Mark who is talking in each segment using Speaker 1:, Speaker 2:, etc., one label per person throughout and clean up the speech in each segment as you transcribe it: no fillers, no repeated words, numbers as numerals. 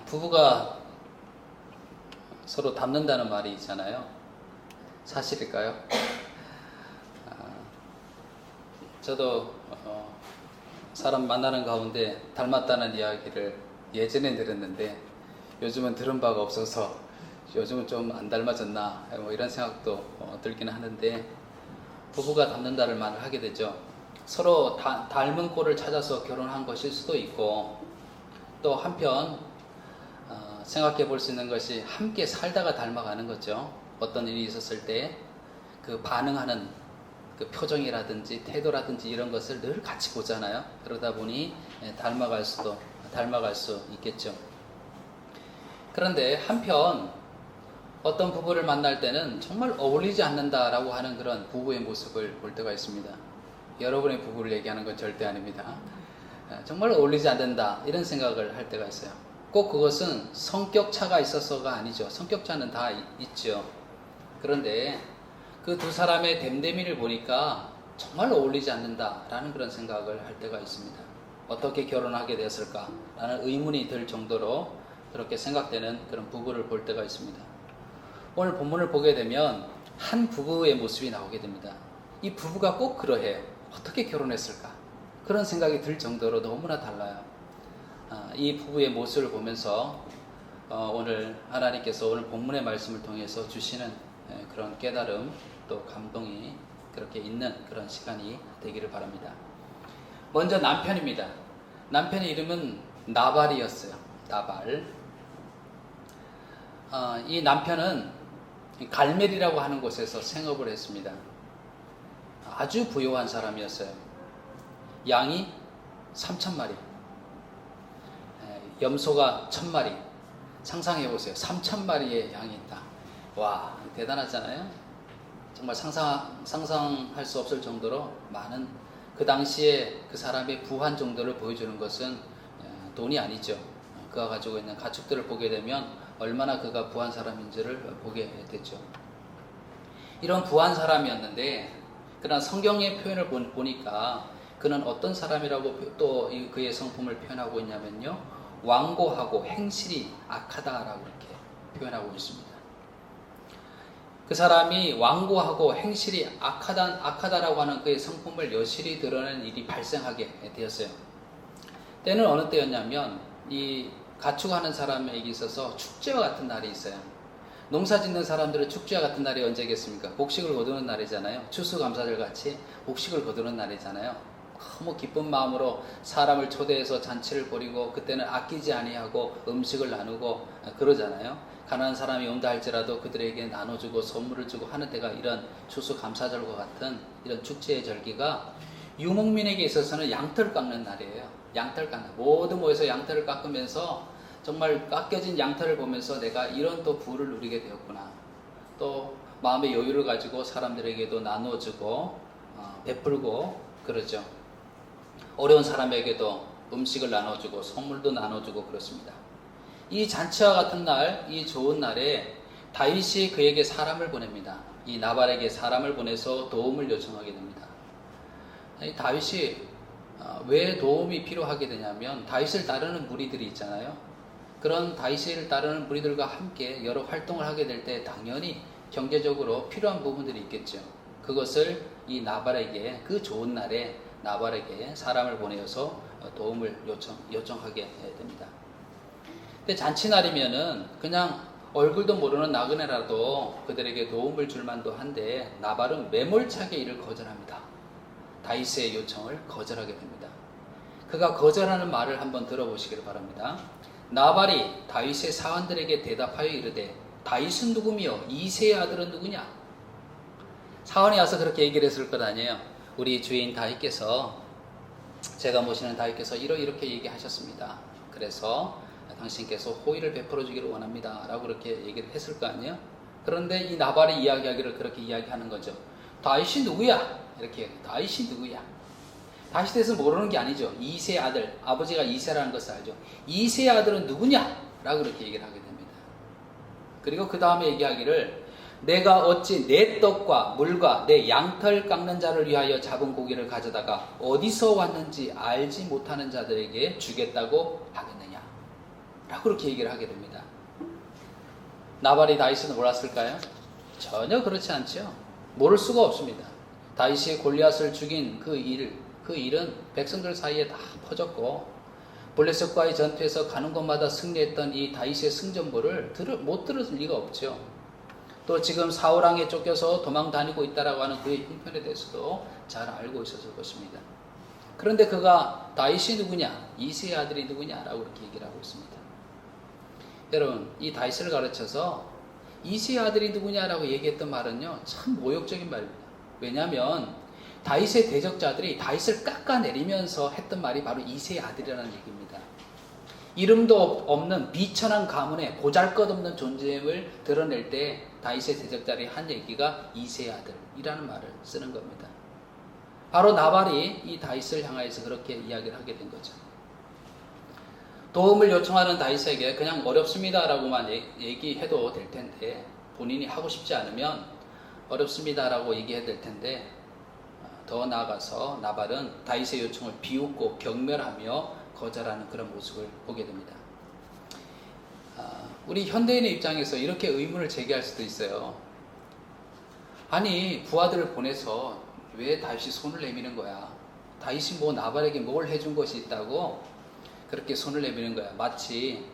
Speaker 1: 부부가 서로 닮는다는 말이 있잖아요. 사실일까요? 저도 사람 만나는 가운데 닮았다는 이야기를 예전에 들었는데 요즘은 들은 바가 없어서 요즘은 좀 안 닮아졌나 뭐 이런 생각도 들기는 하는데, 부부가 닮는다는 말을 하게 되죠. 서로 닮은 꼴을 찾아서 결혼한 것일 수도 있고, 또 한편 생각해 볼 수 있는 것이 함께 살다가 닮아가는 거죠. 어떤 일이 있었을 때 그 반응하는 그 표정이라든지 태도라든지 이런 것을 늘 같이 보잖아요. 그러다 보니 닮아갈 수 있겠죠. 그런데 한편 어떤 부부를 만날 때는 정말 어울리지 않는다라고 하는 그런 부부의 모습을 볼 때가 있습니다. 여러분의 부부를 얘기하는 건 절대 아닙니다. 정말 어울리지 않는다 이런 생각을 할 때가 있어요. 꼭 그것은 성격 차가 있어서가 아니죠. 성격 차는 다 있죠. 그런데 그 두 사람의 됨됨이를 보니까 정말 어울리지 않는다라는 그런 생각을 할 때가 있습니다. 어떻게 결혼하게 되었을까라는 의문이 들 정도로 그렇게 생각되는 그런 부부를 볼 때가 있습니다. 오늘 본문을 보게 되면 한 부부의 모습이 나오게 됩니다. 이 부부가 꼭 그러해요. 어떻게 결혼했을까? 그런 생각이 들 정도로 너무나 달라요. 이 부부의 모습을 보면서 오늘 하나님께서 오늘 본문의 말씀을 통해서 주시는 그런 깨달음 또 감동이 그렇게 있는 그런 시간이 되기를 바랍니다. 먼저 남편입니다. 남편의 이름은 나발이었어요. 나발. 이 남편은 갈멜이라고 하는 곳에서 생업을 했습니다. 아주 부유한 사람이었어요. 양이 3,000마리, 염소가 1,000마리. 상상해 보세요. 3,000마리의 양이 있다. 와, 대단하잖아요. 정말 상상할 수 없을 정도로 많은, 그 당시에 그 사람의 부한 정도를 보여주는 것은 돈이 아니죠. 그가 가지고 있는 가축들을 보게 되면 얼마나 그가 부한 사람인지를 보게 됐죠. 이런 부한 사람이었는데, 그러나 성경의 표현을 보니까 그는 어떤 사람이라고 또 그의 성품을 표현하고 있냐면요, 완고하고 행실이 악하다라고 이렇게 표현하고 있습니다. 그 사람이 완고하고 행실이 악하다라고 하는 그의 성품을 여실히 드러내는 일이 발생하게 되었어요. 때는 어느 때였냐면, 이 가축하는 사람에게 있어서 축제와 같은 날이 있어요. 농사 짓는 사람들은 축제와 같은 날이 언제겠습니까? 곡식을 거두는 날이잖아요. 추수감사절 같이 곡식을 거두는 날이잖아요. 너무 기쁜 마음으로 사람을 초대해서 잔치를 벌이고, 그때는 아끼지 아니하고 음식을 나누고 그러잖아요. 가난한 사람이 온다 할지라도 그들에게 나눠주고 선물을 주고 하는 때가 이런 추수감사절과 같은 이런 축제의 절기가 유목민에게 있어서는 양털 깎는 날이에요. 양털 깎는, 모두 모여서 양털을 깎으면서 정말 깎여진 양털을 보면서 내가 이런 또 부를 누리게 되었구나, 또 마음의 여유를 가지고 사람들에게도 나눠주고 베풀고 그러죠. 어려운 사람에게도 음식을 나눠주고 선물도 나눠주고 그렇습니다. 이 잔치와 같은 날, 이 좋은 날에 다윗이 그에게 사람을 보냅니다. 이 나발에게 사람을 보내서 도움을 요청하게 됩니다. 이 다윗이 왜 도움이 필요하게 되냐면, 다윗을 따르는 무리들이 있잖아요. 그런 다윗을 따르는 무리들과 함께 여러 활동을 하게 될 때 당연히 경제적으로 필요한 부분들이 있겠죠. 그것을 이 나발에게, 그 좋은 날에 나발에게 사람을 보내어서 도움을 요청하게 됩니다. 근데 잔치날이면은 그냥 얼굴도 모르는 나그네라도 그들에게 도움을 줄 만도 한데, 나발은 매몰차게 이를 거절합니다. 다윗의 요청을 거절하게 됩니다. 그가 거절하는 말을 한번 들어보시기를 바랍니다. 나발이 다윗의 사환들에게 대답하여 이르되, 다윗은 누구며 이새의 아들은 누구냐? 사환이 와서 그렇게 얘기를 했을 것 아니에요. 우리 주인 다윗께서, 제가 모시는 다윗께서 이렇게 얘기하셨습니다. 그래서 당신께서 호의를 베풀어 주기를 원합니다 라고 그렇게 얘기를 했을 거 아니에요. 그런데 이 나발이 이야기하기를 그렇게 이야기하는 거죠. 다윗이 누구야? 이렇게, 다윗이 누구야? 다윗에 대해서 모르는 게 아니죠. 이새의 아들, 아버지가 이새라는 것을 알죠. 이새의 아들은 누구냐? 라고 그렇게 얘기를 하게 됩니다. 그리고 그 다음에 얘기하기를, 내가 어찌 내 떡과 물과 내 양털 깎는 자를 위하여 잡은 고기를 가져다가 어디서 왔는지 알지 못하는 자들에게 주겠다고 하겠느냐? 라고 그렇게 얘기를 하게 됩니다. 나발이 다윗을 몰랐을까요? 전혀 그렇지 않죠. 모를 수가 없습니다. 다윗이 골리앗을 죽인 그 일은 백성들 사이에 다 퍼졌고, 블레셋과의 전투에서 가는 곳마다 승리했던 이 다윗의 승전보를 못 들을 리가 없죠. 또 지금 사울왕에 쫓겨서 도망 다니고 있다라고 하는 그의 형편에 대해서도 잘 알고 있었을 것입니다. 그런데 그가 다윗이 누구냐, 이새의 아들이 누구냐라고 이렇게 얘기를 하고 있습니다. 여러분, 이 다윗을 가르쳐서 이새의 아들이 누구냐라고 얘기했던 말은요, 참 모욕적인 말입니다. 왜냐하면 다윗의 대적자들이 다윗을 깎아내리면서 했던 말이 바로 이새의 아들이라는 얘기입니다. 이름도 없는 비천한 가문의 보잘것없는 존재임을 드러낼 때 다윗의 대적자들이 한 얘기가 이새의 아들이라는 말을 쓰는 겁니다. 바로 나발이 이 다윗을 향하여서 그렇게 이야기를 하게 된 거죠. 도움을 요청하는 다윗에게 그냥 어렵습니다라고만 얘기해도 될 텐데, 본인이 하고 싶지 않으면 어렵습니다라고 얘기해야 될 텐데, 더 나아가서 나발은 다윗의 요청을 비웃고 경멸하며 거절하는 그런 모습을 보게 됩니다. 우리 현대인의 입장에서 이렇게 의문을 제기할 수도 있어요. 아니, 부하들을 보내서 왜 다윗이 손을 내미는 거야? 다윗이 뭐 나발에게 뭘 해준 것이 있다고 그렇게 손을 내미는 거야. 마치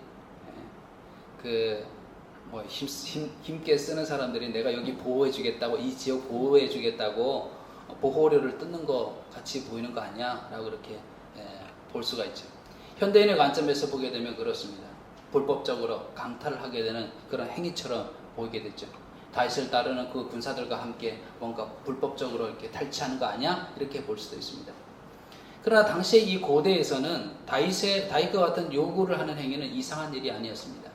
Speaker 1: 힘께 쓰는 사람들이 내가 여기 보호해 주겠다고, 이 지역 보호해 주겠다고 보호료를 뜯는 거 같이 보이는 거 아니야? 라고 그렇게 볼 수가 있죠. 현대인의 관점에서 보게 되면 그렇습니다. 불법적으로 강탈을 하게 되는 그런 행위처럼 보이게 됐죠. 다윗을 따르는 그 군사들과 함께 뭔가 불법적으로 이렇게 탈취하는 거 아니야? 이렇게 볼 수도 있습니다. 그러나 당시에 이 고대에서는 다윗과 같은 요구를 하는 행위는 이상한 일이 아니었습니다.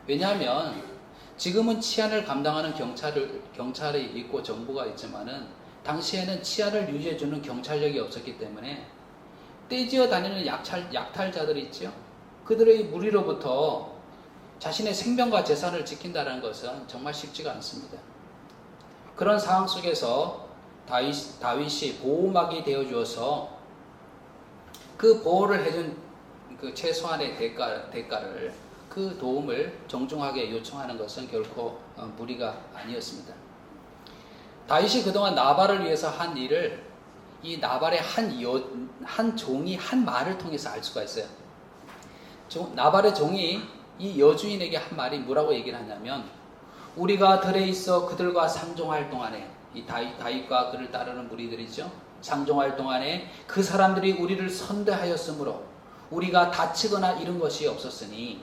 Speaker 1: 왜냐하면 지금은 치안을 감당하는 경찰이 있고 정부가 있지만은 당시에는 치안을 유지해주는 경찰력이 없었기 때문에 떼지어 다니는 약탈자들이 있죠. 그들의 무리로부터 자신의 생명과 재산을 지킨다는 것은 정말 쉽지가 않습니다. 그런 상황 속에서 다윗이 보호막이 되어주어서 그 보호를 해준 그 최소한의 대가를, 그 도움을 정중하게 요청하는 것은 결코 무리가 아니었습니다. 다윗이 그동안 나발을 위해서 한 일을 이 나발의 한 종이 한 말을 통해서 알 수가 있어요. 나발의 종이 이 여주인에게 한 말이 뭐라고 얘기를 하냐면, 우리가 들에 있어 그들과 상종할 동안에, 이 다윗과 그를 따르는 무리들이죠. 상종할 동안에 그 사람들이 우리를 선대하였으므로 우리가 다치거나 이런 것이 없었으니,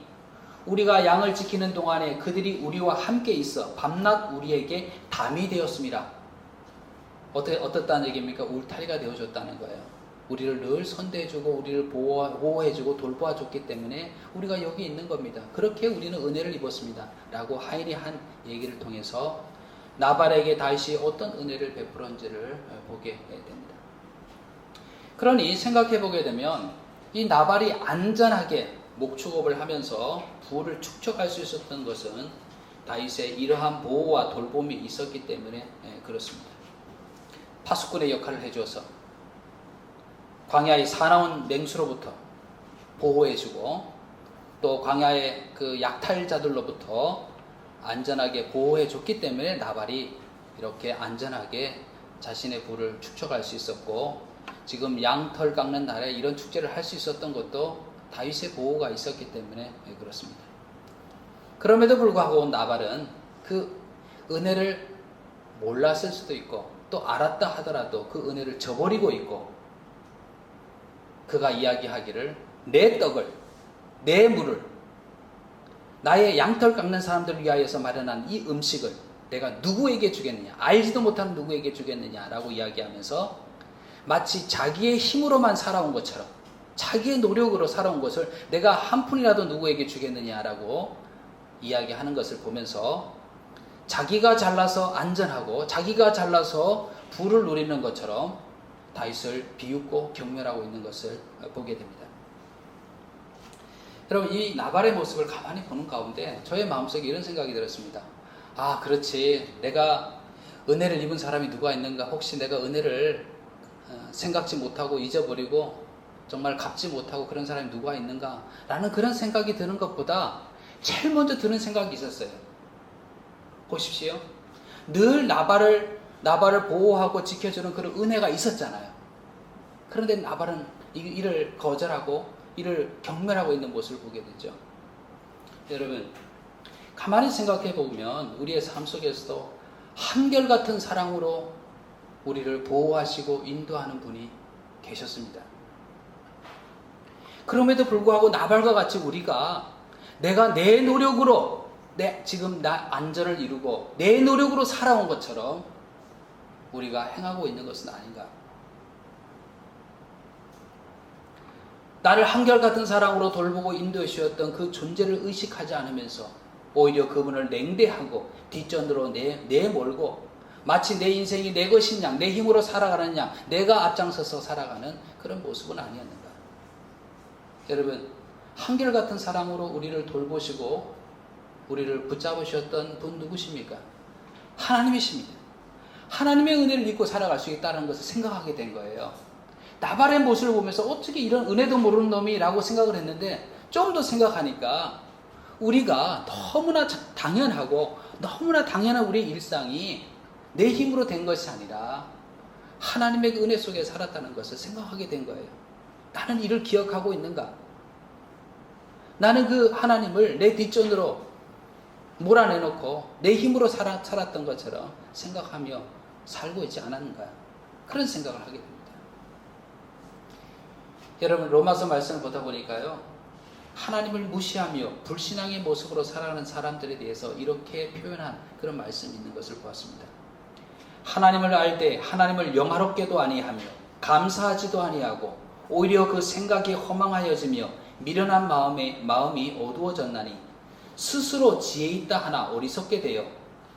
Speaker 1: 우리가 양을 지키는 동안에 그들이 우리와 함께 있어 밤낮 우리에게 담이 되었습니다. 어떻다는 얘기입니까? 울타리가 되어줬다는 거예요. 우리를 늘 선대해주고 우리를 보호해주고 돌보아줬기 때문에 우리가 여기 있는 겁니다. 그렇게 우리는 은혜를 입었습니다. 라고 하인이 한 얘기를 통해서 나발에게 다윗이 어떤 은혜를 베풀었는지를 보게 됩니다. 그러니 생각해보게 되면 이 나발이 안전하게 목축업을 하면서 부를 축적할 수 있었던 것은 다윗의 이러한 보호와 돌봄이 있었기 때문에 그렇습니다. 파수꾼의 역할을 해주어서 광야의 사나운 맹수로부터 보호해주고, 또 광야의 그 약탈자들로부터 안전하게 보호해줬기 때문에 나발이 이렇게 안전하게 자신의 부를 축적할 수 있었고, 지금 양털 깎는 날에 이런 축제를 할 수 있었던 것도 다윗의 보호가 있었기 때문에 그렇습니다. 그럼에도 불구하고 나발은 그 은혜를 몰랐을 수도 있고, 또 알았다 하더라도 그 은혜를 저버리고 있고, 그가 이야기하기를 내 떡을, 내 물을, 나의 양털 깎는 사람들을 위하여서 마련한 이 음식을 내가 누구에게 주겠느냐, 알지도 못하는 누구에게 주겠느냐라고 이야기하면서 마치 자기의 힘으로만 살아온 것처럼, 자기의 노력으로 살아온 것을 내가 한 푼이라도 누구에게 주겠느냐라고 이야기하는 것을 보면서 자기가 잘나서 안전하고 자기가 잘나서 부를 누리는 것처럼 다윗을 비웃고 경멸하고 있는 것을 보게 됩니다. 여러분, 이 나발의 모습을 가만히 보는 가운데 저의 마음속에 이런 생각이 들었습니다. 아, 그렇지. 내가 은혜를 입은 사람이 누가 있는가? 혹시 내가 은혜를 생각지 못하고 잊어버리고 정말 갚지 못하고 그런 사람이 누가 있는가? 라는 그런 생각이 드는 것보다 제일 먼저 드는 생각이 있었어요. 보십시오. 늘 나발을 보호하고 지켜주는 그런 은혜가 있었잖아요. 그런데 나발은 이를 거절하고 이를 경멸하고 있는 모습을 보게 되죠. 여러분, 가만히 생각해 보면 우리의 삶 속에서도 한결같은 사랑으로 우리를 보호하시고 인도하는 분이 계셨습니다. 그럼에도 불구하고 나발과 같이 우리가 내가 내 노력으로 지금 나 안전을 이루고 내 노력으로 살아온 것처럼 우리가 행하고 있는 것은 아닌가. 나를 한결같은 사랑으로 돌보고 인도해 주셨던 그 존재를 의식하지 않으면서 오히려 그분을 냉대하고 뒷전으로 내몰고 마치 내 인생이 내 것인 양, 내 힘으로 살아가는 양, 내가 앞장서서 살아가는 그런 모습은 아니었는가. 여러분, 한결같은 사랑으로 우리를 돌보시고 우리를 붙잡으셨던 분 누구십니까? 하나님이십니다. 하나님의 은혜를 믿고 살아갈 수 있다는 것을 생각하게 된 거예요. 나발의 모습을 보면서 어떻게 이런 은혜도 모르는 놈이 라고 생각을 했는데 좀 더 생각하니까 우리가 너무나 당연하고 너무나 당연한 우리의 일상이 내 힘으로 된 것이 아니라 하나님의 은혜 속에 살았다는 것을 생각하게 된 거예요. 나는 이를 기억하고 있는가? 나는 그 하나님을 내 뒷전으로 몰아내놓고 내 힘으로 살았던 것처럼 생각하며 살고 있지 않았는가? 그런 생각을 하게 됩니다. 여러분, 로마서 말씀을 보다 보니까요, 하나님을 무시하며 불신앙의 모습으로 살아가는 사람들에 대해서 이렇게 표현한 그런 말씀이 있는 것을 보았습니다. 하나님을 알 때 하나님을 영화롭게도 아니하며 감사하지도 아니하고 오히려 그 생각이 허망하여지며 미련한 마음이 어두워졌나니 스스로 지혜 있다 하나 어리석게 되어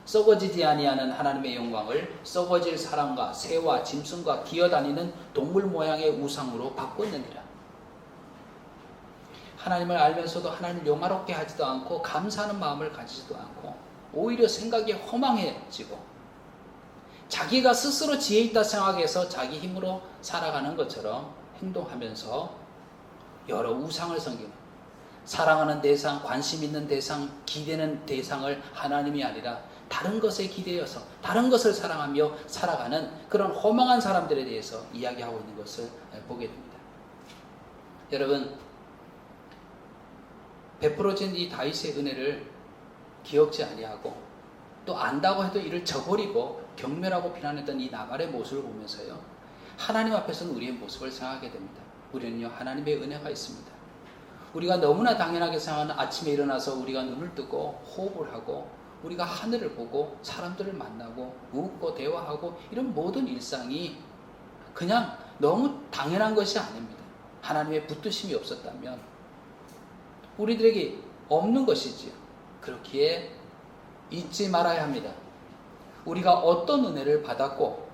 Speaker 1: 썩어지지 아니하는 하나님의 영광을 썩어질 사람과 새와 짐승과 기어다니는 동물 모양의 우상으로 바꿨느니라. 하나님을 알면서도 하나님을 영화롭게 하지도 않고 감사하는 마음을 가지지도 않고 오히려 생각이 허망해지고 자기가 스스로 지혜 있다 생각해서 자기 힘으로 살아가는 것처럼 행동하면서 여러 우상을 섬기는, 사랑하는 대상, 관심 있는 대상, 기대는 대상을 하나님이 아니라 다른 것에 기대어서 다른 것을 사랑하며 살아가는 그런 허망한 사람들에 대해서 이야기하고 있는 것을 보게 됩니다. 여러분, 베풀어진 이 다윗의 은혜를 기억지 아니하고 또 안다고 해도 이를 저버리고 경멸하고 비난했던 이 나발의 모습을 보면서요, 하나님 앞에서는 우리의 모습을 생각하게 됩니다. 우리는요, 하나님의 은혜가 있습니다. 우리가 너무나 당연하게 생각하는 아침에 일어나서 우리가 눈을 뜨고 호흡을 하고 우리가 하늘을 보고 사람들을 만나고 웃고 대화하고 이런 모든 일상이 그냥 너무 당연한 것이 아닙니다. 하나님의 붙드심이 없었다면 우리들에게 없는 것이지요. 그렇기에 잊지 말아야 합니다. 우리가 어떤 은혜를 받았고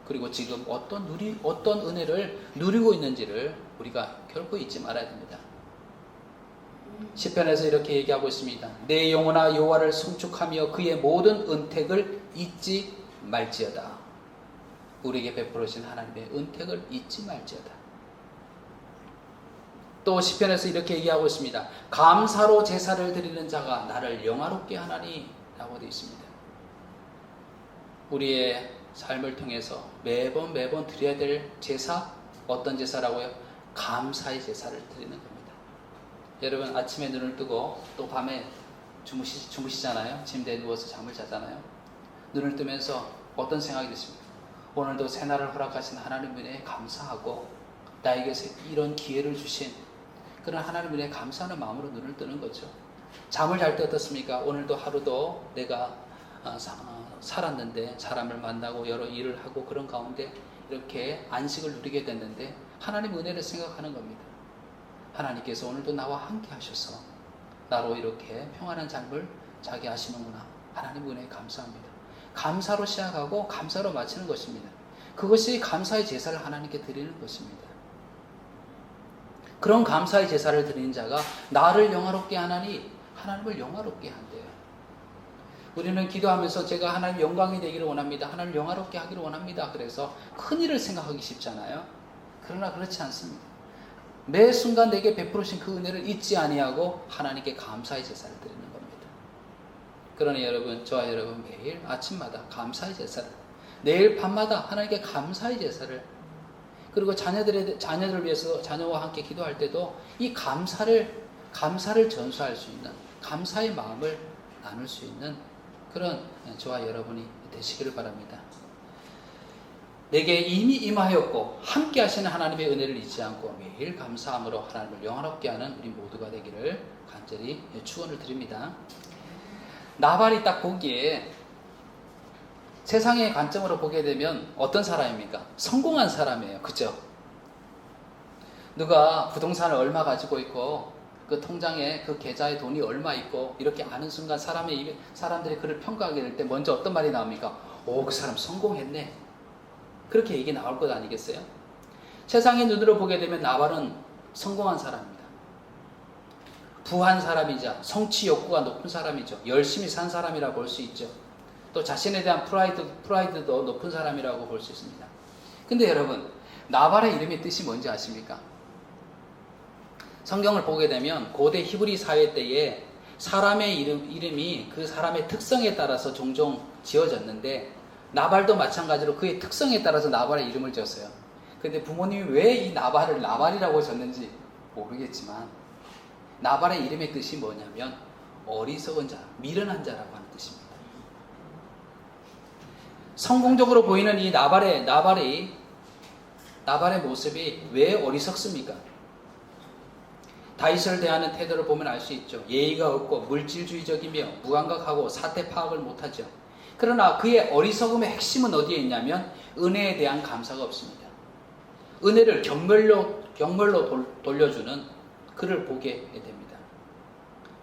Speaker 1: 그리고 지금 어떤 은혜를 누리고 있는지를 우리가 결코 잊지 말아야 됩니다. 시편에서 이렇게 얘기하고 있습니다. 내 영혼아 여호와를 송축하며 그의 모든 은택을 잊지 말지어다. 우리에게 베풀어진 하나님의 은택을 잊지 말지어다. 또 시편에서 이렇게 얘기하고 있습니다. 감사로 제사를 드리는 자가 나를 영화롭게 하나니 라고 되어 있습니다. 우리의 삶을 통해서 매번 드려야 될 제사, 어떤 제사라고요? 감사의 제사를 드리는 겁니다. 여러분, 아침에 눈을 뜨고 또 밤에 주무시잖아요. 침대에 누워서 잠을 자잖아요. 눈을 뜨면서 어떤 생각이 드십니까? 오늘도 새날을 허락하신 하나님 은혜에 감사하고 나에게서 이런 기회를 주신 그런 하나님 은혜에 감사하는 마음으로 눈을 뜨는 거죠. 잠을 잘 때 어떻습니까? 오늘도 하루도 내가 살았는데 사람을 만나고 여러 일을 하고 그런 가운데 이렇게 안식을 누리게 됐는데 하나님 은혜를 생각하는 겁니다. 하나님께서 오늘도 나와 함께 하셔서 나로 이렇게 평안한 삶을 자기 하시는구나. 하나님 은혜에 감사합니다. 감사로 시작하고 감사로 마치는 것입니다. 그것이 감사의 제사를 하나님께 드리는 것입니다. 그런 감사의 제사를 드리는 자가 나를 영화롭게 하나니 하나님을 영화롭게 한대요. 우리는 기도하면서 제가 하나님 영광이 되기를 원합니다. 하나님 영화롭게 하기를 원합니다. 그래서 큰 일을 생각하기 쉽잖아요. 그러나 그렇지 않습니다. 매 순간 내게 베풀으신 그 은혜를 잊지 아니하고 하나님께 감사의 제사를 드리는 겁니다. 그러니 여러분, 저와 여러분 매일 아침마다 감사의 제사를, 내일 밤마다 하나님께 감사의 제사를, 그리고 자녀들을 위해서 자녀와 함께 기도할 때도 이 감사를 전수할 수 있는, 감사의 마음을 나눌 수 있는 그런 저와 여러분이 되시기를 바랍니다. 내게 이미 임하였고 함께 하시는 하나님의 은혜를 잊지 않고 매일 감사함으로 하나님을 영화롭게 하는 우리 모두가 되기를 간절히 축원을 드립니다. 나발이 딱 보기에 세상의 관점으로 보게 되면 어떤 사람입니까? 성공한 사람이에요. 그죠? 누가 부동산을 얼마 가지고 있고 그 통장에 그 계좌에 돈이 얼마 있고 이렇게 아는 순간 사람들이 그를 평가하게 될 때 먼저 어떤 말이 나옵니까? 오, 그 사람 성공했네. 그렇게 얘기 나올 것 아니겠어요? 세상의 눈으로 보게 되면 나발은 성공한 사람입니다. 부한 사람이자 성취 욕구가 높은 사람이죠. 열심히 산 사람이라고 볼 수 있죠. 또 자신에 대한 프라이드도 높은 사람이라고 볼 수 있습니다. 근데 여러분, 나발의 이름의 뜻이 뭔지 아십니까? 성경을 보게 되면 고대 히브리 사회 때에 사람의 이름이 그 사람의 특성에 따라서 종종 지어졌는데 나발도 마찬가지로 그의 특성에 따라서 나발의 이름을 지었어요. 근데 부모님이 왜 이 나발을 나발이라고 졌는지 모르겠지만 나발의 이름의 뜻이 뭐냐면 어리석은 자, 미련한 자라고 하는 뜻입니다. 성공적으로 보이는 이 나발의 모습이 왜 어리석습니까? 다윗을 대하는 태도를 보면 알 수 있죠. 예의가 없고 물질주의적이며 무감각하고 사태 파악을 못하죠. 그러나 그의 어리석음의 핵심은 어디에 있냐면 은혜에 대한 감사가 없습니다. 은혜를 경멸로 돌려주는 그를 보게 됩니다.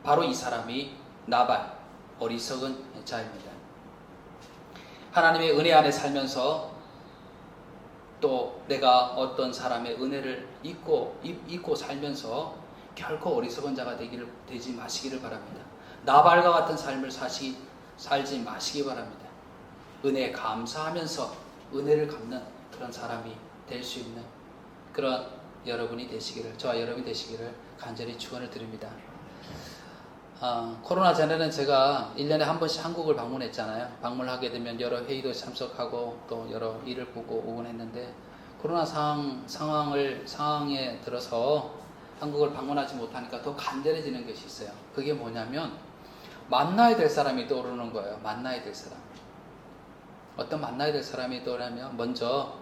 Speaker 1: 바로 이 사람이 나발, 어리석은 자입니다. 하나님의 은혜 안에 살면서 또 내가 어떤 사람의 은혜를 잊고 살면서 결코 어리석은 자가 되지 마시기를 바랍니다. 나발과 같은 삶을 살지 마시기 바랍니다. 은혜에 감사하면서 은혜를 갚는 그런 사람이 될 수 있는 그런 여러분이 되시기를, 저와 여러분이 되시기를 간절히 축원을 드립니다. 코로나 전에는 제가 1년에 한 번씩 한국을 방문했잖아요. 방문하게 되면 여러 회의도 참석하고 또 여러 일을 보고 오곤 했는데 코로나 상황에 들어서 한국을 방문하지 못하니까 더 간절해지는 것이 있어요. 그게 뭐냐면 만나야 될 사람이 떠오르는 거예요. 만나야 될 사람. 어떤 만나야 될 사람이 떠오르냐면 먼저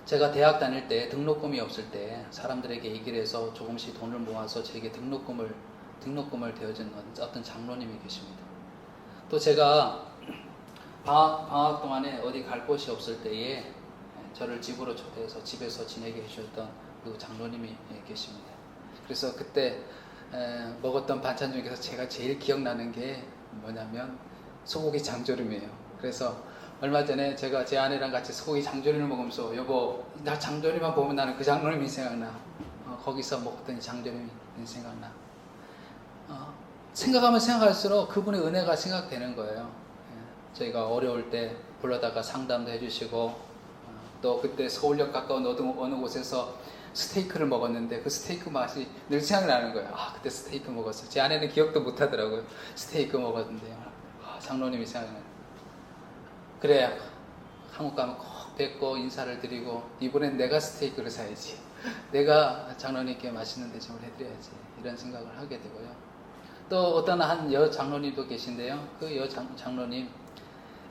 Speaker 1: 제가 대학 다닐 때 등록금이 없을 때 사람들에게 얘기를 해서 조금씩 돈을 모아서 제게 등록금을 대어준 어떤 장로님이 계십니다. 또 제가 방학 동안에 어디 갈 곳이 없을 때에 저를 집으로 초대해서 집에서 지내게 해주셨던 그 장로님이 계십니다. 그래서 그때 먹었던 반찬 중에서 제가 제일 기억나는 게 뭐냐면 소고기 장조림이에요. 그래서 얼마 전에 제가 제 아내랑 같이 소고기 장조림을 먹으면서 여보, 나 장조림만 보면 나는 그 장로님이 생각나. 거기서 먹던 장조림이 생각나. 생각하면 생각할수록 그분의 은혜가 생각되는 거예요. 저희가 어려울 때 불러다가 상담도 해주시고 또 그때 서울역 가까운 어느 곳에서 스테이크를 먹었는데 그 스테이크 맛이 늘 생각나는 거예요. 그때 스테이크 먹었어요. 제 아내는 기억도 못 하더라고요. 스테이크 먹었는데 장로님이 생각나요. 그래, 한국 가면 꼭 뵙고 인사를 드리고 이번엔 내가 스테이크를 사야지. 내가 장로님께 맛있는 대접을 해드려야지. 이런 생각을 하게 되고요. 또 어떤 한 여 장로님도 계신데요. 그 여 장로님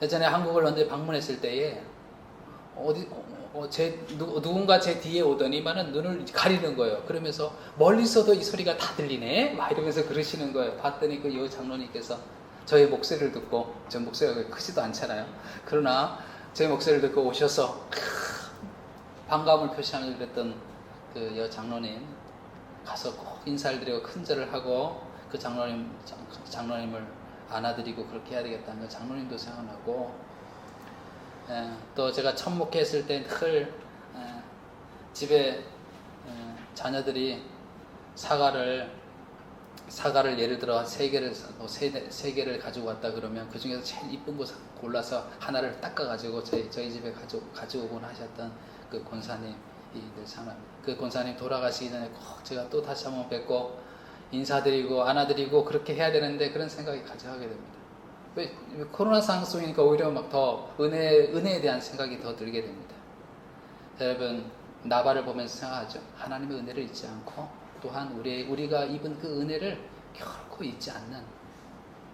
Speaker 1: 예전에 한국을 언제 방문했을 때에 누군가 제 뒤에 오더니만은 눈을 가리는 거예요. 그러면서 멀리서도 이 소리가 다 들리네? 막 이러면서 그러시는 거예요. 봤더니 그 여 장로님께서 저의 목소리를 듣고, 저 목소리가 크지도 않잖아요. 그러나 제 목소리를 듣고 오셔서 반감을 표시하면서 그랬던 그 여 장로님 가서 꼭 인사를 드리고 큰절을 하고 그 장로님을 안아드리고 그렇게 해야 되겠다는 그 장로님도 생각나고, 또 제가 첫 목회했을 때 늘 집에 자녀들이 사과를 예를 들어 3개를 가지고 왔다 그러면 그 중에서 제일 이쁜 거 골라서 하나를 닦아가지고 저희 집에 가지고 오곤 하셨던 그 권사님 늘 생각납니다. 그 권사님 돌아가시기 전에 꼭 제가 또 다시 한번 뵙고 인사드리고 안아드리고 그렇게 해야 되는데 그런 생각이 가져가게 됩니다. 왜 코로나 상황 속이니까 오히려 막 더 은혜에 대한 생각이 더 들게 됩니다. 여러분 나발을 보면서 생각하죠. 하나님의 은혜를 잊지 않고 또한 우리가 입은 그 은혜를 결코 잊지 않는,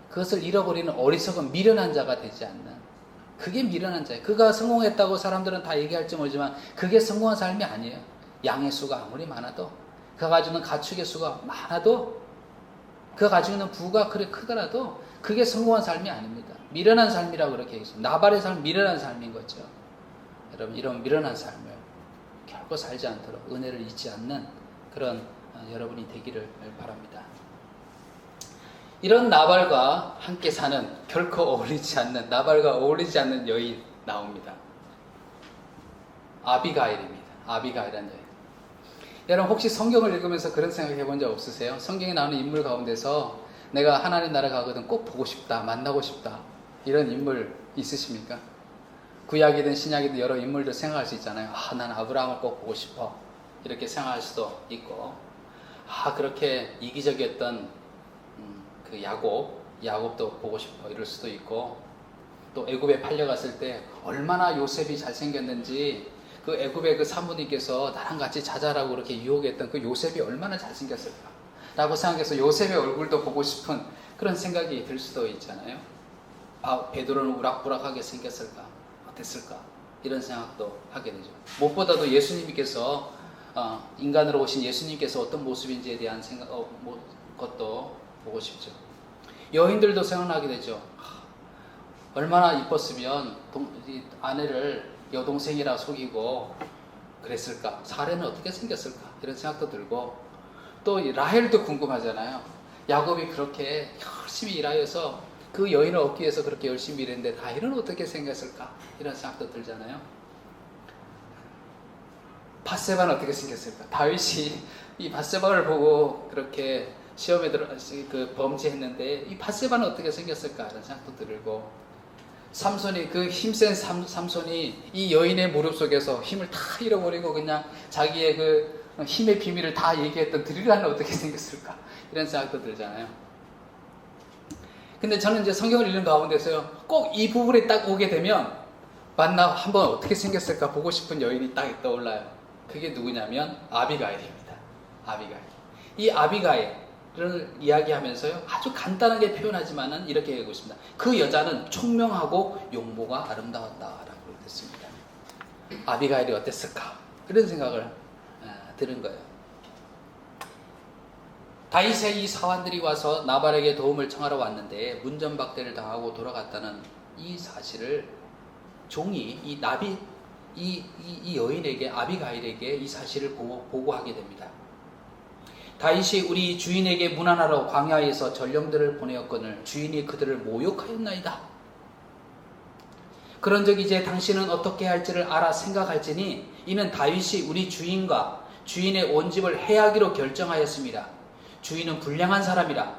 Speaker 1: 그것을 잃어버리는 어리석은 미련한 자가 되지 않는, 그게 미련한 자예요. 그가 성공했다고 사람들은 다 얘기할지 모르지만 그게 성공한 삶이 아니에요. 양의 수가 아무리 많아도, 그가 가지고 있는 가축의 수가 많아도, 그가 가지고 있는 부가 그리 크더라도 그게 성공한 삶이 아닙니다. 미련한 삶이라고 그렇게 얘기했습니다. 나발의 삶, 미련한 삶인 거죠. 여러분 이런 미련한 삶을 결코 살지 않도록 은혜를 잊지 않는 그런 여러분이 되기를 바랍니다. 이런 나발과 함께 사는, 결코 어울리지 않는, 나발과 어울리지 않는 여인 나옵니다. 아비가일입니다. 아비가일이라는 여인. 여러분 혹시 성경을 읽으면서 그런 생각 해본 적 없으세요? 성경에 나오는 인물 가운데서 내가 하나님 나라 가거든 꼭 보고 싶다, 만나고 싶다, 이런 인물 있으십니까? 구약이든 신약이든 여러 인물들 생각할 수 있잖아요. 난 아브라함을 꼭 보고 싶어, 이렇게 생각할 수도 있고, 그렇게 이기적이었던 그 야곱도 보고 싶어, 이럴 수도 있고, 또 애굽에 팔려갔을 때 얼마나 요셉이 잘생겼는지, 그 애굽의 그 사모님께서 나랑 같이 자자라고 그렇게 유혹했던 그 요셉이 얼마나 잘생겼을까 라고 생각해서 요셉의 얼굴도 보고 싶은 그런 생각이 들 수도 있잖아요. 베드로는 우락부락하게 생겼을까, 어땠을까, 이런 생각도 하게 되죠. 무엇보다도 예수님께서 인간으로 오신 예수님께서 어떤 모습인지에 대한 것도 보고 싶죠. 여인들도 생각나게 되죠. 얼마나 이뻤으면 아내를 여동생이라 속이고 그랬을까, 사례는 어떻게 생겼을까, 이런 생각도 들고, 또 라헬도 궁금하잖아요. 야곱이 그렇게 열심히 일하여서 그 여인을 얻기 위해서 그렇게 열심히 일했는데 라헬은 어떻게 생겼을까, 이런 생각도 들잖아요. 밧세바는 어떻게 생겼을까, 다윗이 이 밧세바를 보고 그렇게 시험에 그 범죄했는데 이 밧세바는 어떻게 생겼을까, 이런 생각도 들고, 삼손이, 그 힘센 삼손이 이 여인의 무릎 속에서 힘을 다 잃어버리고 그냥 자기의 그 힘의 비밀을 다 얘기했던 드릴라는 어떻게 생겼을까, 이런 생각도 들잖아요. 근데 저는 이제 성경을 읽는 가운데서요, 꼭 이 부분에 딱 오게 되면 한번 어떻게 생겼을까 보고 싶은 여인이 딱 떠올라요. 그게 누구냐면 아비가일입니다. 아비가일. 이 아비가일을 이야기하면서요, 아주 간단하게 표현하지만은 이렇게 얘기하고 있습니다. 그 여자는 총명하고 용모가 아름다웠다라고 했습니다. 아비가일이 어땠을까, 그런 생각을 드는 거예요. 다윗의 이 사환들이 와서 나발에게 도움을 청하러 왔는데 문전박대를 당하고 돌아갔다는 이 사실을 종이 이 여인에게, 아비가일에게 이 사실을 보고하게 됩니다. 다윗이 우리 주인에게 문안하러 광야에서 전령들을 보내었거늘 주인이 그들을 모욕하였나이다. 그런즉 이제 당신은 어떻게 할지를 알아 생각할지니 이는 다윗이 우리 주인과 주인의 온 집을 해하기로 결정하였습니다. 주인은 불량한 사람이라.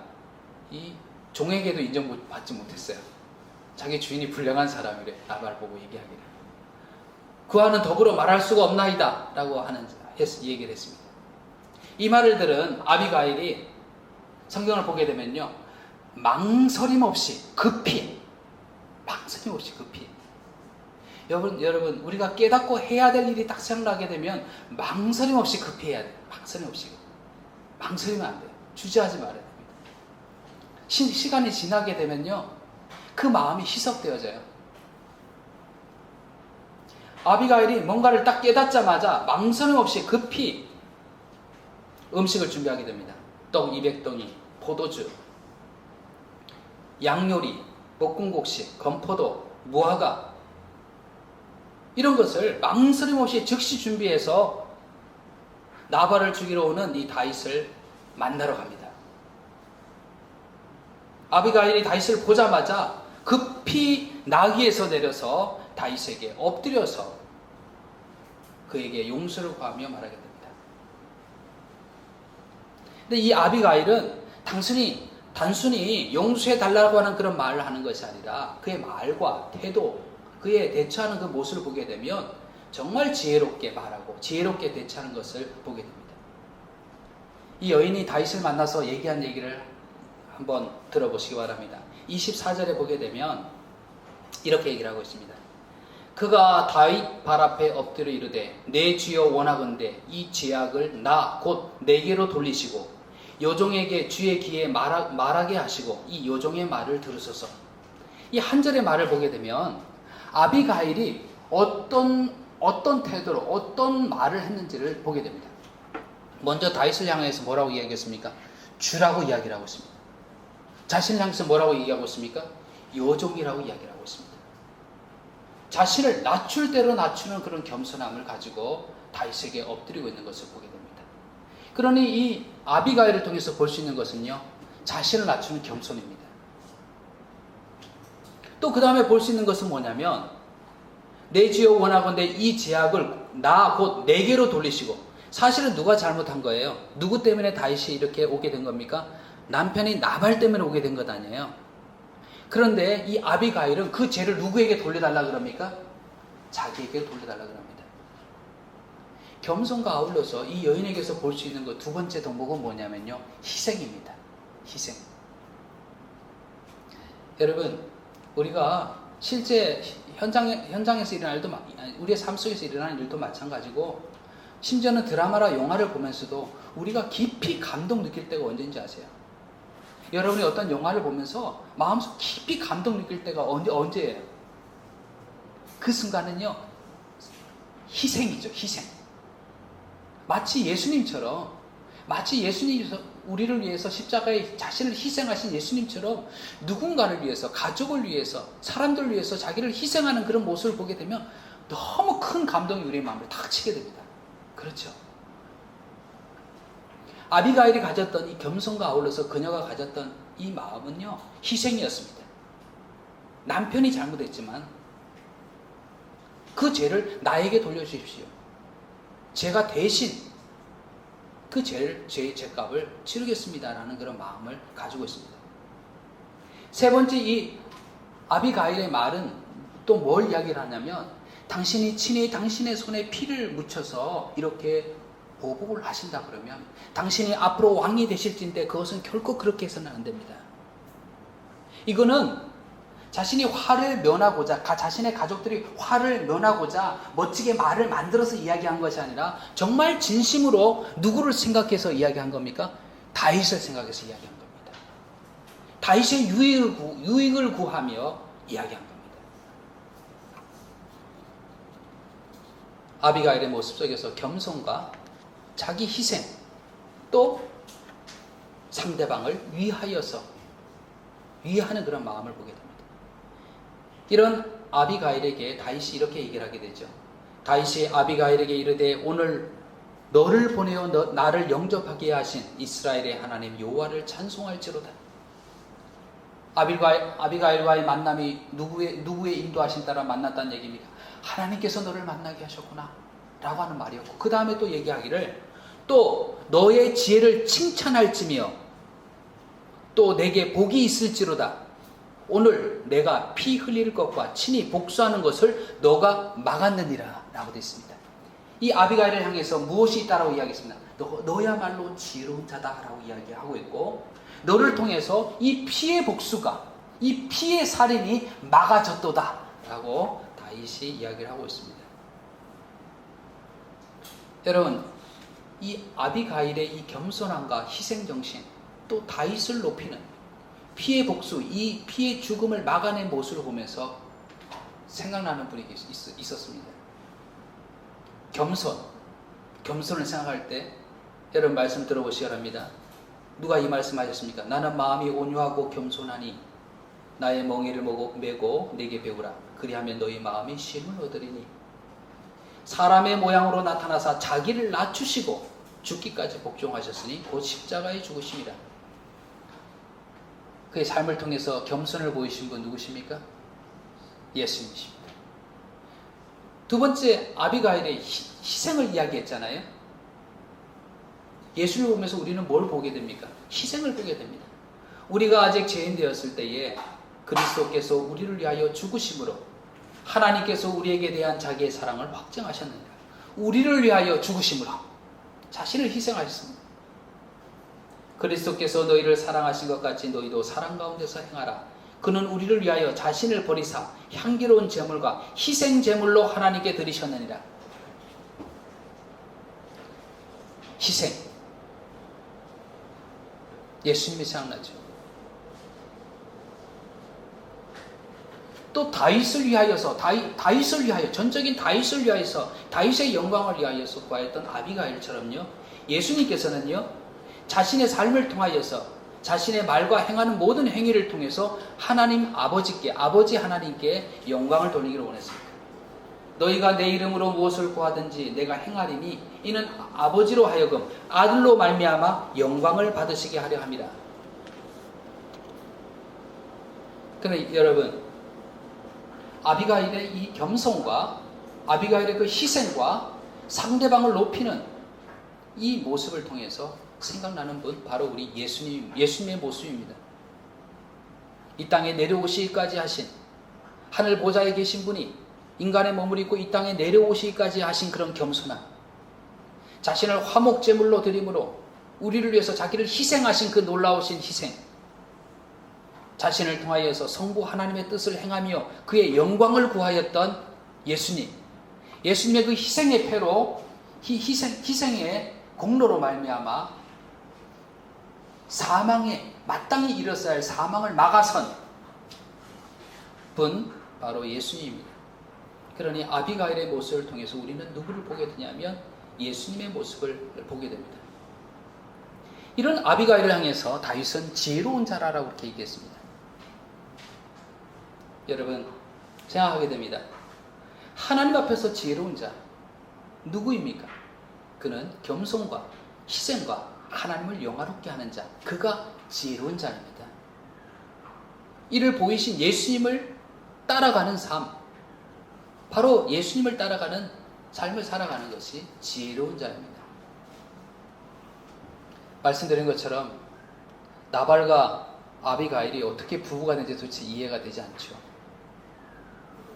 Speaker 1: 이 종에게도 인정받지 못했어요. 자기 주인이 불량한 사람이래, 나발 보고 얘기하기를. 그와는 더불어 말할 수가 없나이다 라고 얘기를 했습니다. 이 말을 들은 아비가일이 성경을 보게 되면요, 망설임 없이 급히, 여러분 우리가 깨닫고 해야 될 일이 딱 생각나게 되면 망설임 없이 급히 해야 돼요. 망설이면 안 돼요. 주저하지 말아야 됩니다. 시간이 지나게 되면요, 그 마음이 희석되어져요. 아비가일이 뭔가를 딱 깨닫자마자 망설임 없이 급히 음식을 준비하게 됩니다. 떡 200덩이, 포도주, 양요리, 볶음국식, 건포도, 무화과, 이런 것을 망설임 없이 즉시 준비해서 나발을 죽이러 오는 이 다윗을 만나러 갑니다. 아비가일이 다윗을 보자마자 급히 나귀에서 내려서 다윗에게 엎드려서 그에게 용서를 구하며 말하게 됩니다. 근데 이 아비가일은 단순히 용서해달라고 하는 그런 말을 하는 것이 아니라 그의 말과 태도, 그의 대처하는 그 모습을 보게 되면 정말 지혜롭게 말하고 지혜롭게 대처하는 것을 보게 됩니다. 이 여인이 다윗을 만나서 얘기한 얘기를 한번 들어보시기 바랍니다. 24절에 보게 되면 이렇게 얘기를 하고 있습니다. 그가 다윗 발 앞에 엎드려 이르되 내 주여 원하건대 이 죄악을 나 곧 내게로 돌리시고 요종에게 주의 귀에 말하게 하시고 이 요종의 말을 들으소서. 이 한 절의 말을 보게 되면 아비가일이 어떤 태도로 어떤 말을 했는지를 보게 됩니다. 먼저 다윗을 향해서 뭐라고 이야기했습니까? 주라고 이야기를 하고 있습니다. 자신을 향해서 뭐라고 얘기하고 있습니까? 요종이라고 이야기를 하고 있습니다. 자신을 낮출 대로 낮추는 그런 겸손함을 가지고 다윗에게 엎드리고 있는 것을 보게 됩니다. 그러니 이 아비가일을 통해서 볼 수 있는 것은요, 자신을 낮추는 겸손입니다. 또 그 다음에 볼 수 있는 것은 뭐냐면 내 주여 원하건대 이 죄악을 나 곧 내게로 돌리시고, 사실은 누가 잘못한 거예요? 누구 때문에 다윗이 이렇게 오게 된 겁니까? 남편이 나발 때문에 오게 된 것 아니에요. 그런데 이 아비가일은 그 죄를 누구에게 돌려달라 그럽니까? 자기에게 돌려달라 그럽니다. 겸손과 아울러서 이 여인에게서 볼 수 있는 것 두 번째 덕목은 뭐냐면요, 희생입니다. 희생. 여러분, 우리가 실제 현장에서 일어날 일도, 우리의 삶 속에서 일어나는 일도 마찬가지고, 심지어는 드라마나 영화를 보면서도 우리가 깊이 감동 느낄 때가 언제인지 아세요? 여러분이 어떤 영화를 보면서 마음속 깊이 감동 느낄 때가 언제예요? 그 순간은요, 희생이죠, 희생. 마치 예수님처럼, 우리를 위해서 십자가에 자신을 희생하신 예수님처럼 누군가를 위해서, 가족을 위해서, 사람들을 위해서 자기를 희생하는 그런 모습을 보게 되면 너무 큰 감동이 우리의 마음을 탁 치게 됩니다. 그렇죠? 아비가일이 가졌던 이 겸손과 아울러서 그녀가 가졌던 이 마음은요, 희생이었습니다. 남편이 잘못했지만 그 죄를 나에게 돌려주십시오. 제가 대신 그 죄값을 치르겠습니다라는 그런 마음을 가지고 있습니다. 세 번째, 이 아비가일의 말은 또 뭘 이야기를 하냐면, 당신이 친히 당신의 손에 피를 묻혀서 이렇게 보복을 하신다 그러면 당신이 앞으로 왕이 되실진데 그것은 결코 그렇게 해서는 안 됩니다. 이거는 자신이 화를 면하고자, 자신의 가족들이 화를 면하고자 멋지게 말을 만들어서 이야기한 것이 아니라 정말 진심으로 누구를 생각해서 이야기한 겁니까? 다윗을 생각해서 이야기한 겁니다. 다윗의 유익을 구하며 이야기한 겁니다. 아비가일의 모습 속에서 겸손과 자기 희생, 또 상대방을 위하는 그런 마음을 보게 됩니다. 이런 아비가일에게 다윗이 이렇게 얘기를 하게 되죠. 다윗이 아비가일에게 이르되 오늘 너를 보내어 나를 영접하게 하신 이스라엘의 하나님 여호와를 찬송할지로다. 아비가일과의 만남이 누구의 인도하신 따라 만났다는 얘기입니까? 하나님께서 너를 만나게 하셨구나 라고 하는 말이었고, 그 다음에 또 얘기하기를 또 너의 지혜를 칭찬할지며 또 내게 복이 있을지로다. 오늘 내가 피 흘릴 것과 친히 복수하는 것을 너가 막았느니라 라고 되어 있습니다. 이 아비가일을 향해서 무엇이 있다라고 이야기했습니다. 너야말로 지혜로운 자다 라고 이야기하고 있고, 너를 통해서 이 피의 복수가, 이 피의 살인이 막아졌도다 라고 다윗이 이야기를 하고 있습니다. 여러분, 이 아비가일의 이 겸손함과 희생정신, 또 다윗을 높이는 피의 복수, 이 피의 죽음을 막아낸 모습을 보면서 생각나는 분이 있었습니다. 겸손을 생각할 때 여러분 말씀 들어보시기 바랍니다. 누가 이 말씀 하셨습니까? 나는 마음이 온유하고 겸손하니 나의 멍에를 메고 내게 배우라. 그리하면 너희 마음이 쉼을 얻으리니. 사람의 모양으로 나타나사 자기를 낮추시고 죽기까지 복종하셨으니 곧 십자가에 죽으심이라. 그의 삶을 통해서 겸손을 보이신 분 누구십니까? 예수님이십니다. 두 번째, 아비가일의 희생을 이야기했잖아요. 예수를 보면서 우리는 뭘 보게 됩니까? 희생을 보게 됩니다. 우리가 아직 죄인 되었을 때에 그리스도께서 우리를 위하여 죽으심으로 하나님께서 우리에게 대한 자기의 사랑을 확증하셨느니라. 우리를 위하여 죽으심으로 자신을 희생하셨습니다. 그리스도께서 너희를 사랑하신 것 같이 너희도 사랑 가운데서 행하라. 그는 우리를 위하여 자신을 버리사 향기로운 제물과 희생 제물로 하나님께 드리셨느니라. 희생. 예수님이 생각나죠. 또 다윗을 위하여서 다윗을 위하여 전적인 다윗을 위하여서 다윗의 영광을 위하여서 구하였던 아비가일처럼요. 예수님께서는요. 자신의 삶을 통하여서 자신의 말과 행하는 모든 행위를 통해서 하나님 아버지께 아버지 하나님께 영광을 돌리기를 원했습니다. 너희가 내 이름으로 무엇을 구하든지 내가 행하리니 이는 아버지로 하여금 아들로 말미암아 영광을 받으시게 하려 함이라. 그런데 여러분, 아비가일의 이 겸손과 아비가일의 그 희생과 상대방을 높이는 이 모습을 통해서 생각나는 분 바로 우리 예수님의 모습입니다. 이 땅에 내려오시기까지 하신, 하늘 보좌에 계신 분이 인간의 몸을 입고 이 땅에 내려오시기까지 하신 그런 겸손함, 자신을 화목제물로 드림으로 우리를 위해서 자기를 희생하신 그 놀라우신 희생, 자신을 통하여서 성부 하나님의 뜻을 행하며 그의 영광을 구하였던 예수님의 그 희생의 패로 희생의 공로로 말미암아 사망에 마땅히 이르렀어야 할 사망을 막아선 분 바로 예수님입니다. 그러니 아비가일의 모습을 통해서 우리는 누구를 보게 되냐면 예수님의 모습을 보게 됩니다. 이런 아비가일을 향해서 다윗은 지혜로운 자라라고 이렇게 얘기했습니다. 여러분 생각하게 됩니다. 하나님 앞에서 지혜로운 자 누구입니까? 그는 겸손과 희생과 하나님을 영화롭게 하는 자, 그가 지혜로운 자입니다. 이를 보이신 예수님을 따라가는 삶, 바로 예수님을 따라가는 삶을 살아가는 것이 지혜로운 자입니다. 말씀드린 것처럼 나발과 아비가일이 어떻게 부부가 된지 도대체 이해가 되지 않죠.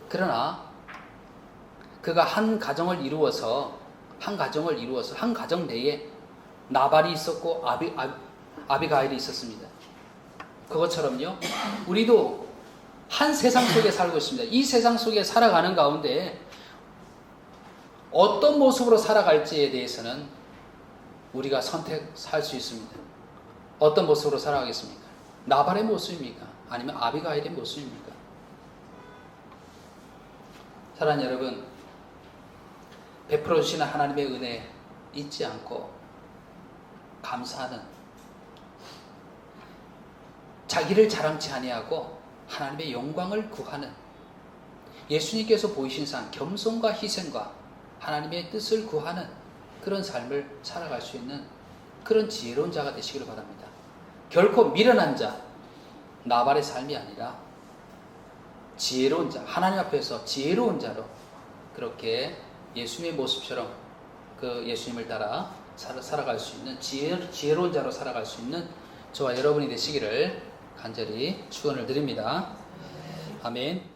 Speaker 1: 그러나 그가 한 가정을 이루어서 한 가정 내에 나발이 있었고 아비가일이 있었습니다. 그것처럼요, 우리도 한 세상 속에 살고 있습니다. 이 세상 속에 살아가는 가운데 어떤 모습으로 살아갈지에 대해서는 우리가 선택할 수 있습니다. 어떤 모습으로 살아가겠습니까? 나발의 모습입니까? 아니면 아비가일의 모습입니까? 사랑하는 여러분, 베풀어 주시는 하나님의 은혜 잊지 않고 감사하는, 자기를 자랑치 아니하고 하나님의 영광을 구하는, 예수님께서 보이신 삶, 겸손과 희생과 하나님의 뜻을 구하는 그런 삶을 살아갈 수 있는 그런 지혜로운 자가 되시기를 바랍니다. 결코 미련한 자, 나발의 삶이 아니라 지혜로운 자, 하나님 앞에서 지혜로운 자로 그렇게 예수님의 모습처럼 그 예수님을 따라 살아갈 수 있는 지혜로운 자로 살아갈 수 있는 저와 여러분이 되시기를 간절히 축원을 드립니다. 아멘.